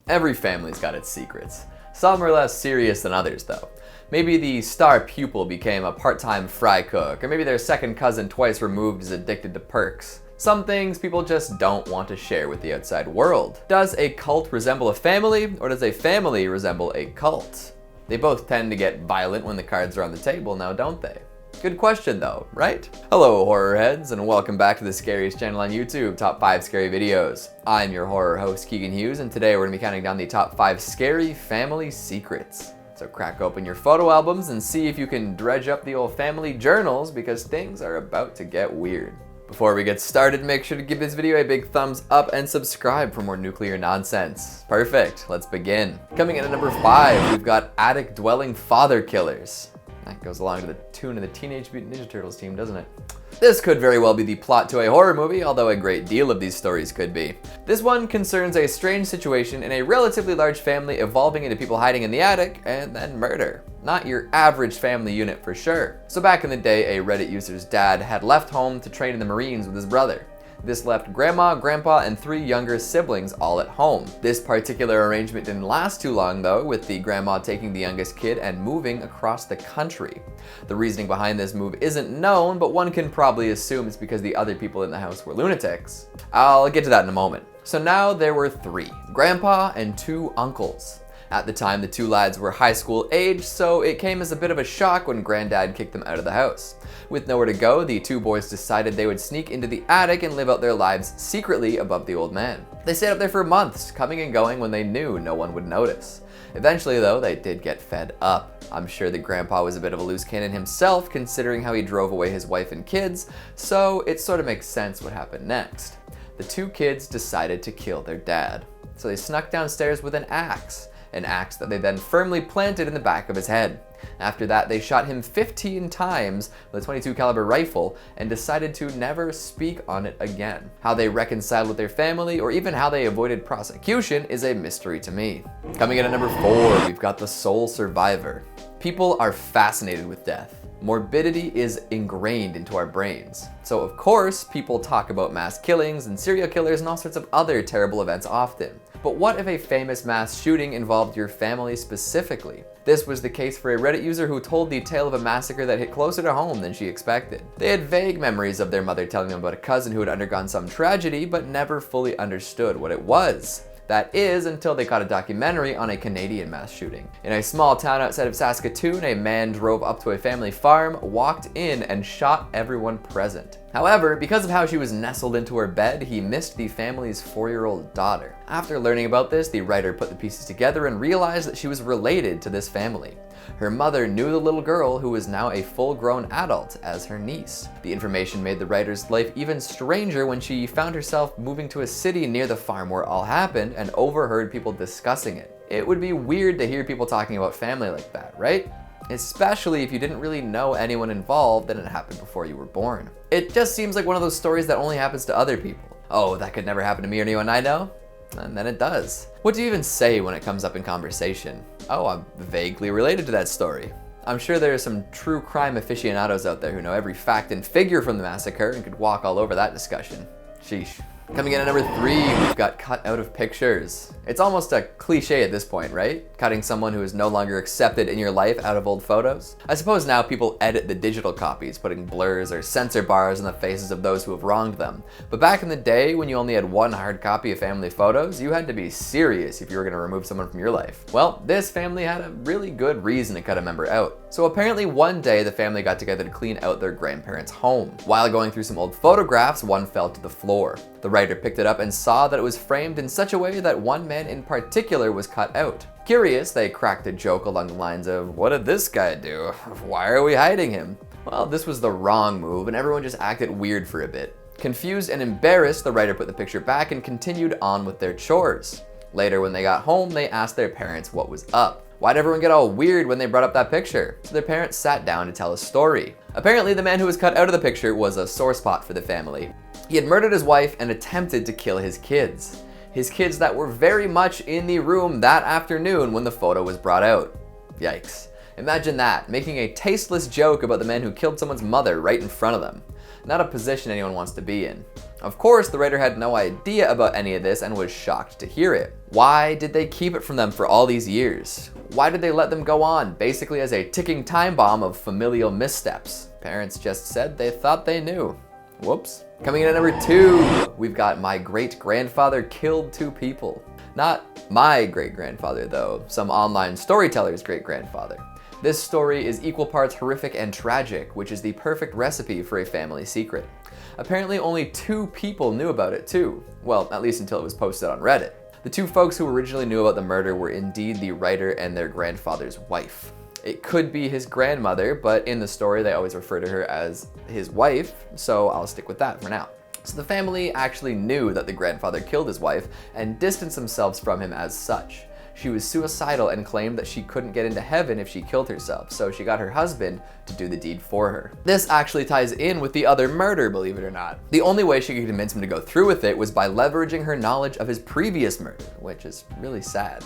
Every family's got its secrets. Some are less serious than others though. Maybe the star pupil became a part-time fry cook, or maybe their second cousin twice removed is addicted to perks. Some things people just don't want to share with the outside world. Does a cult resemble a family, or does a family resemble a cult? They both tend to get violent when the cards are on the table now, don't they? Good question though, right? Hello horror heads, and welcome back to the scariest channel on YouTube, Top 5 Scary Videos. I'm your horror host Keegan Hughes, and today we're going to be counting down the top 5 scary family secrets. So crack open your photo albums and see if you can dredge up the old family journals, because things are about to get weird. Before we get started, make sure to give this video a big thumbs up and subscribe for more nuclear nonsense. Perfect, let's begin. Coming in at number 5, we've got attic-dwelling father killers. That goes along to the tune of the Teenage Mutant Ninja Turtles team, doesn't it? This could very well be the plot to a horror movie, although a great deal of these stories could be. This one concerns a strange situation in a relatively large family evolving into people hiding in the attic and then murder. Not your average family unit for sure. So back in the day, a Reddit user's dad had left home to train in the Marines with his brother. This left grandma, grandpa, and 3 younger siblings all at home. This particular arrangement didn't last too long though, with the grandma taking the youngest kid and moving across the country. The reasoning behind this move isn't known, but one can probably assume it's because the other people in the house were lunatics. I'll get to that in a moment. So now there were 3, grandpa and 2 uncles. At the time, the 2 lads were high school age, so it came as a bit of a shock when granddad kicked them out of the house. With nowhere to go, the 2 boys decided they would sneak into the attic and live out their lives secretly above the old man. They stayed up there for months, coming and going when they knew no one would notice. Eventually though, they did get fed up. I'm sure that grandpa was a bit of a loose cannon himself, considering how he drove away his wife and kids, so it sort of makes sense what happened next. The 2 kids decided to kill their dad. So they snuck downstairs with an axe that they then firmly planted in the back of his head. After that, they shot him 15 times with a .22 caliber rifle and decided to never speak on it again. How they reconciled with their family, or even how they avoided prosecution, is a mystery to me. Coming in at number 4, we've got the sole survivor. People are fascinated with death. Morbidity is ingrained into our brains. So of course, people talk about mass killings and serial killers and all sorts of other terrible events often. But what if a famous mass shooting involved your family specifically? This was the case for a Reddit user who told the tale of a massacre that hit closer to home than she expected. They had vague memories of their mother telling them about a cousin who had undergone some tragedy, but never fully understood what it was. That is, until they caught a documentary on a Canadian mass shooting. In a small town outside of Saskatoon, a man drove up to a family farm, walked in, and shot everyone present. However, because of how she was nestled into her bed, he missed the family's 4-year-old daughter. After learning about this, the writer put the pieces together and realized that she was related to this family. Her mother knew the little girl, who was now a full-grown adult, as her niece. The information made the writer's life even stranger when she found herself moving to a city near the farm where all happened and overheard people discussing it. It would be weird to hear people talking about family like that, right? Especially if you didn't really know anyone involved and it happened before you were born. It just seems like one of those stories that only happens to other people. Oh, that could never happen to me or anyone I know? And then it does. What do you even say when it comes up in conversation? Oh, I'm vaguely related to that story. I'm sure there are some true crime aficionados out there who know every fact and figure from the massacre and could walk all over that discussion. Sheesh. Coming in at number 3, we've got Cutout of Pictures. It's almost a cliche at this point, right? Cutting someone who is no longer accepted in your life out of old photos. I suppose now people edit the digital copies, putting blurs or censor bars on the faces of those who have wronged them. But back in the day, when you only had one hard copy of family photos, you had to be serious if you were going to remove someone from your life. Well, this family had a really good reason to cut a member out. So apparently one day the family got together to clean out their grandparents' home. While going through some old photographs, one fell to the floor. The writer picked it up and saw that it was framed in such a way that one man in particular was cut out. Curious, they cracked a joke along the lines of, "What did this guy do? Why are we hiding him?" Well, this was the wrong move and everyone just acted weird for a bit. Confused and embarrassed, the writer put the picture back and continued on with their chores. Later, when they got home, they asked their parents what was up. Why'd everyone get all weird when they brought up that picture? So their parents sat down to tell a story. Apparently, the man who was cut out of the picture was a sore spot for the family. He had murdered his wife and attempted to kill his kids. His kids that were very much in the room that afternoon when the photo was brought out. Yikes. Imagine that, making a tasteless joke about the man who killed someone's mother right in front of them. Not a position anyone wants to be in. Of course, the writer had no idea about any of this and was shocked to hear it. Why did they keep it from them for all these years? Why did they let them go on, basically as a ticking time bomb of familial missteps? Parents just said they thought they knew. Whoops. Coming in at number 2, we've got my great-grandfather killed 2 people. Not my great-grandfather though, some online storyteller's great-grandfather. This story is equal parts horrific and tragic, which is the perfect recipe for a family secret. Apparently only 2 people knew about it too. Well, at least until it was posted on Reddit. The 2 folks who originally knew about the murder were indeed the writer and their grandfather's wife. It could be his grandmother, but in the story they always refer to her as his wife, so I'll stick with that for now. So the family actually knew that the grandfather killed his wife and distanced themselves from him as such. She was suicidal and claimed that she couldn't get into heaven if she killed herself, so she got her husband to do the deed for her. This actually ties in with the other murder, believe it or not. The only way she could convince him to go through with it was by leveraging her knowledge of his previous murder, which is really sad.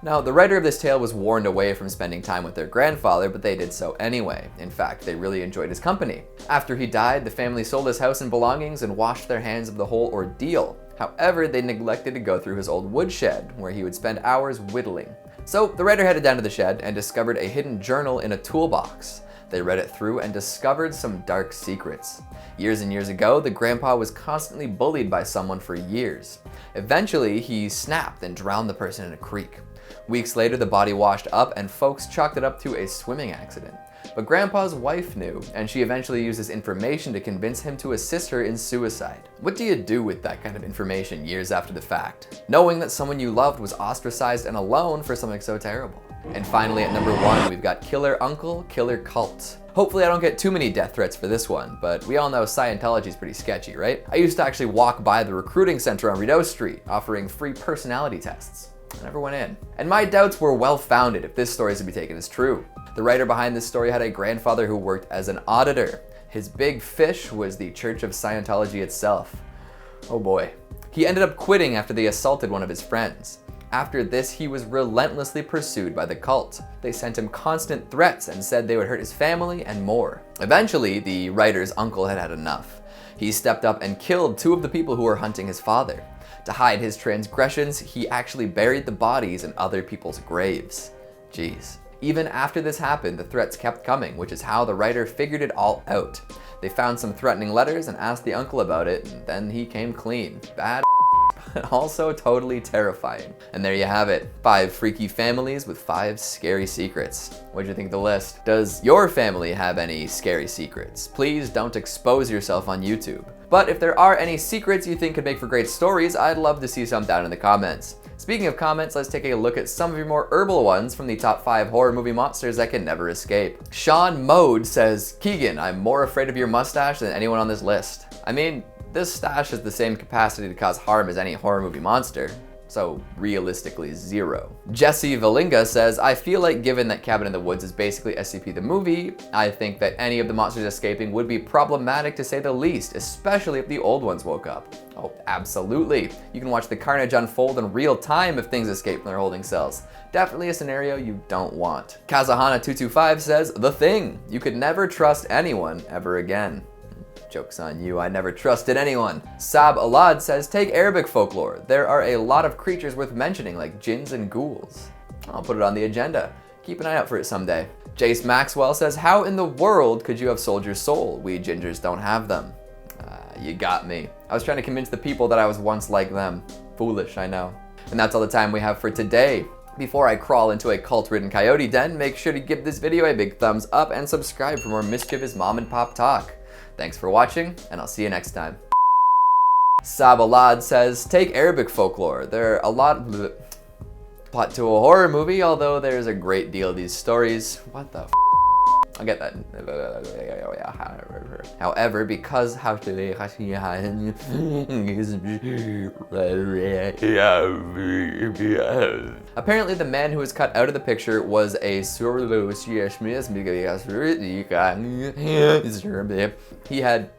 Now, the writer of this tale was warned away from spending time with their grandfather, but they did so anyway. In fact, they really enjoyed his company. After he died, the family sold his house and belongings and washed their hands of the whole ordeal. However, they neglected to go through his old woodshed, where he would spend hours whittling. So the writer headed down to the shed and discovered a hidden journal in a toolbox. They read it through and discovered some dark secrets. Years and years ago, the grandpa was constantly bullied by someone for years. Eventually, he snapped and drowned the person in a creek. Weeks later, the body washed up and folks chalked it up to a swimming accident. But Grandpa's wife knew, and she eventually used this information to convince him to assist her in suicide. What do you do with that kind of information years after the fact, knowing that someone you loved was ostracized and alone for something so terrible? And finally, at number 1, we've got Killer Uncle, Killer Cult. Hopefully I don't get too many death threats for this one, but we all know Scientology is pretty sketchy, right? I used to actually walk by the recruiting center on Rideau Street, offering free personality tests. I never went in. And my doubts were well founded if this story is to be taken as true. The writer behind this story had a grandfather who worked as an auditor. His big fish was the Church of Scientology itself. Oh boy. He ended up quitting after they assaulted one of his friends. After this, he was relentlessly pursued by the cult. They sent him constant threats and said they would hurt his family and more. Eventually, the writer's uncle had had enough. He stepped up and killed 2 of the people who were hunting his father. To hide his transgressions, he actually buried the bodies in other people's graves. Jeez. Even after this happened, the threats kept coming, which is how the writer figured it all out. They found some threatening letters and asked the uncle about it, and then he came clean. Bad, but also totally terrifying. And there you have it. 5 freaky families with 5 scary secrets. What'd you think of the list? Does your family have any scary secrets? Please don't expose yourself on YouTube. But if there are any secrets you think could make for great stories, I'd love to see some down in the comments. Speaking of comments, let's take a look at some of your more herbal ones from the top 5 horror movie monsters that can never escape. Sean Mode says, Keegan, I'm more afraid of your mustache than anyone on this list. I mean, this stash has the same capacity to cause harm as any horror movie monster. So realistically 0. Jesse Valinga says, I feel like given that Cabin in the Woods is basically SCP the movie, I think that any of the monsters escaping would be problematic to say the least, especially if the old ones woke up. Oh, absolutely. You can watch the carnage unfold in real time if things escape from their holding cells. Definitely a scenario you don't want. Kazahana225 says, The Thing. You could never trust anyone ever again. Joke's on you, I never trusted anyone. Sab Alad says, take Arabic folklore. There are a lot of creatures worth mentioning, like jinns and ghouls. I'll put it on the agenda. Keep an eye out for it someday. Jace Maxwell says, how in the world could you have sold your soul? We gingers don't have them. You got me. I was trying to convince the people that I was once like them. Foolish, I know. And that's all the time we have for today. Before I crawl into a cult-ridden coyote den, make sure to give this video a big thumbs up and subscribe for more mischievous mom and pop talk. Thanks for watching, and I'll see you next time. Sabalad says, take Arabic folklore. There are a lot plot to a horror movie, although there's a great deal of these stories. What the f? I'll get that. However, because apparently the man who was cut out of the picture was a he had